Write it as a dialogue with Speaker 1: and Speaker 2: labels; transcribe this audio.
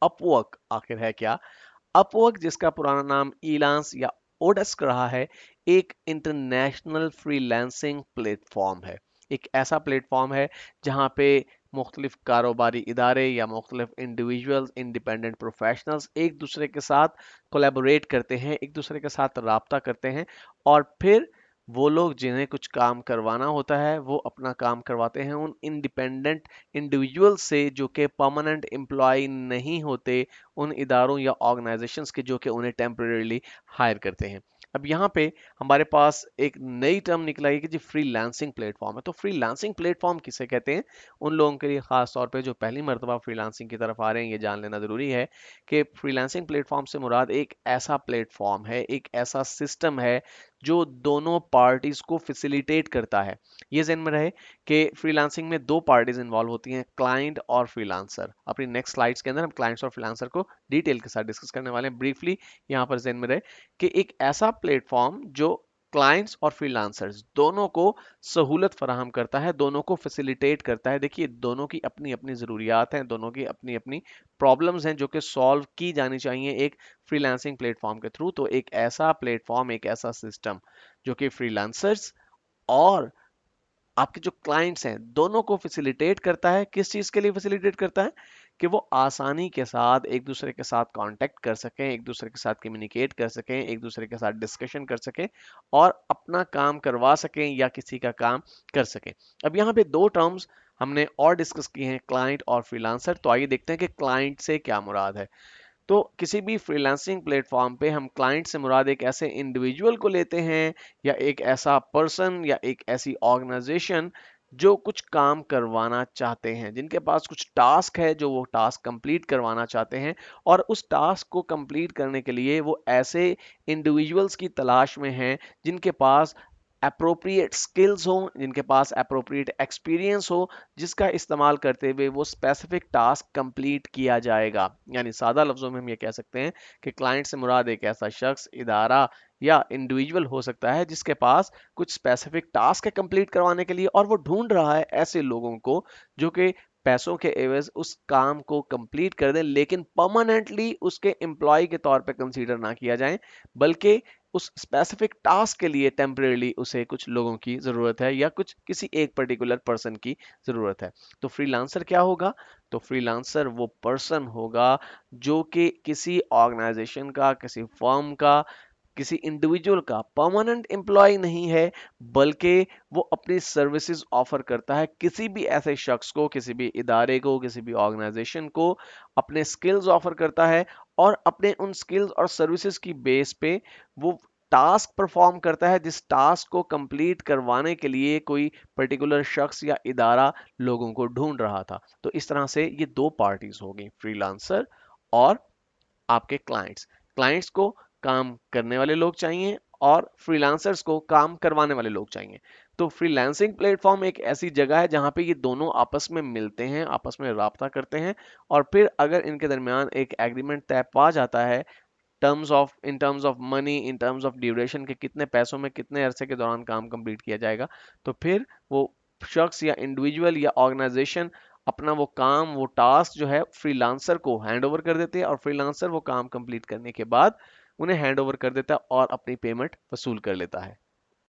Speaker 1: Upwork आखिर है क्या? अपवर्क, जिसका पुराना नाम इलांस या ओडेस्क रहा है, एक इंटरनेशनल फ्रीलांसिंग प्लेटफॉर्म है। एक ऐसा प्लेटफॉर्म है जहां पे मुख्तलिफ कारोबारी इदारे या मुख्तलिफ इंडिविजुअल्स, इंडिपेंडेंट प्रोफेशनल्स एक दूसरे के साथ कोलैबोरेट करते हैं, एक दूसरे के साथ राब्ता करते हैं, और फिर वो लोग जिन्हें कुछ काम करवाना होता है वो अपना काम करवाते हैं उन इंडिपेंडेंट इंडिविजुअल से जो कि परमानेंट एम्प्लॉय नहीं होते उन इदारों या ऑर्गेनाइजेशंस के, जो कि उन्हें टेम्परेरीली हायर करते हैं। अब यहाँ पे हमारे पास एक नई टर्म निकला है कि जी फ्रीलांसिंग प्लेटफॉर्म है। तो फ्रीलांसिंग प्लेटफॉर्म किसे कहते हैं? उन लोगों के लिए खास तौर पे जो पहली मर्तबा फ्रीलांसिंग की तरफ आ रहे हैं, ये जान लेना जरूरी है कि फ्रीलांसिंग प्लेटफॉर्म से मुराद एक ऐसा प्लेटफॉर्म है, एक ऐसा सिस्टम है जो दोनों पार्टीज को फैसिलिटेट करता है। ये ज़हन में रहे कि फ्रीलांसिंग में दो पार्टीज इन्वॉल्व होती हैं, क्लाइंट और फ्रीलांसर। अपनी नेक्स्ट स्लाइड्स के अंदर हम क्लाइंट्स और फ्रीलांसर को डिटेल के साथ डिस्कस करने वाले हैं। ब्रीफली यहाँ पर ज़हन में रहे कि एक ऐसा प्लेटफॉर्म जो क्लाइंट्स और फ्रीलांसर्स दोनों को सहूलत फराहम करता है, दोनों को फैसिलिटेट करता है। देखिए, दोनों की अपनी अपनी ज़रूरियात हैं, दोनों की अपनी अपनी प्रॉब्लम्स हैं जो कि सॉल्व की जानी चाहिए एक फ्रीलांसिंग प्लेटफॉर्म के थ्रू। तो एक ऐसा प्लेटफॉर्म, एक ऐसा सिस्टम जो कि फ्रीलांसर्स और आपके जो क्लाइंट्स हैं दोनों को फैसिलिटेट करता है। किस चीज के लिए फैसिलिटेट करता है? कि वो आसानी के साथ एक दूसरे के साथ कांटेक्ट कर सकें, एक दूसरे के साथ कम्युनिकेट कर सकें, एक दूसरे के साथ डिस्कशन कर सकें और अपना काम करवा सकें या किसी का काम कर सकें। अब यहाँ पे दो टर्म्स हमने और डिस्कस किए हैं, क्लाइंट और फ्रीलांसर। तो आइए देखते हैं कि क्लाइंट से क्या मुराद है। तो किसी भी फ्रीलांसिंग प्लेटफॉर्म पे हम क्लाइंट से मुराद एक ऐसे इंडिविजुअल को लेते हैं या एक ऐसा पर्सन या एक ऐसी ऑर्गेनाइजेशन जो कुछ काम करवाना चाहते हैं, जिनके पास कुछ टास्क है जो वो टास्क कंप्लीट करवाना चाहते हैं, और उस टास्क को कंप्लीट करने के लिए वो ऐसे इंडिविजुअल्स की तलाश में हैं जिनके पास अप्रोप्रिएट स्किल्स हो, जिनके पास अप्रोप्रिएट एक्सपीरियंस हो, जिसका इस्तेमाल करते हुए वो स्पेसिफिक टास्क कंप्लीट किया जाएगा। यानी सादा लफ्जों में हम ये कह सकते हैं कि क्लाइंट से मुराद एक ऐसा शख्स, इदारा या इंडिविजुअल हो सकता है जिसके पास कुछ स्पेसिफिक टास्क है कंप्लीट करवाने के लिए, और वो ढूंढ रहा है ऐसे लोगों को जो कि पैसों के एवज उस काम को कंप्लीट कर दें, लेकिन परमानेंटली उसके एम्प्लॉय के तौर पे कंसीडर ना किया जाए, बल्कि उस स्पेसिफिक टास्क के लिए टेम्परेली उसे कुछ लोगों की जरूरत है या कुछ किसी एक पर्टिकुलर पर्सन की जरूरत है। तो फ्रीलांसर क्या होगा? तो फ्रीलांसर वो पर्सन होगा जो कि किसी ऑर्गेनाइजेशन का, किसी फर्म का, किसी इंडिविजुअल का परमानेंट एम्प्लॉय नहीं है, बल्कि वो अपनी सर्विसेज ऑफर करता है किसी भी ऐसे शख्स को, किसी भी इदारे को, किसी भी ऑर्गेनाइजेशन को अपने स्किल्स ऑफर करता है, और अपने उन स्किल्स और सर्विसेज की बेस पे वो टास्क परफॉर्म करता है जिस टास्क को कंप्लीट करवाने के लिए कोई पर्टिकुलर शख्स या इदारा लोगों को ढूंढ रहा था। तो इस तरह से ये दो पार्टीज हो गई, फ्रीलांसर और आपके क्लाइंट्स। क्लाइंट्स को काम करने वाले लोग चाहिए और फ्रीलांसर्स को काम करवाने वाले लोग चाहिए। तो फ्रीलांसिंग प्लेटफॉर्म एक ऐसी जगह है जहां पे ये दोनों आपस में मिलते हैं, आपस में राब्ता करते हैं, और फिर अगर इनके दरमियान एक एग्रीमेंट तय पा जाता है in terms of money, in terms of duration के कितने पैसों में कितने अरसे के दौरान काम कंप्लीट किया जाएगा, तो फिर वो शख्स या इंडिविजुअल या ऑर्गेनाइजेशन अपना वो काम, वो टास्क जो है फ्रीलांसर को हैंड ओवर कर देते हैं, और फ्रीलांसर वो काम कंप्लीट करने के बाद उन्हें हैंड ओवर कर देता है और अपनी पेमेंट वसूल कर लेता है।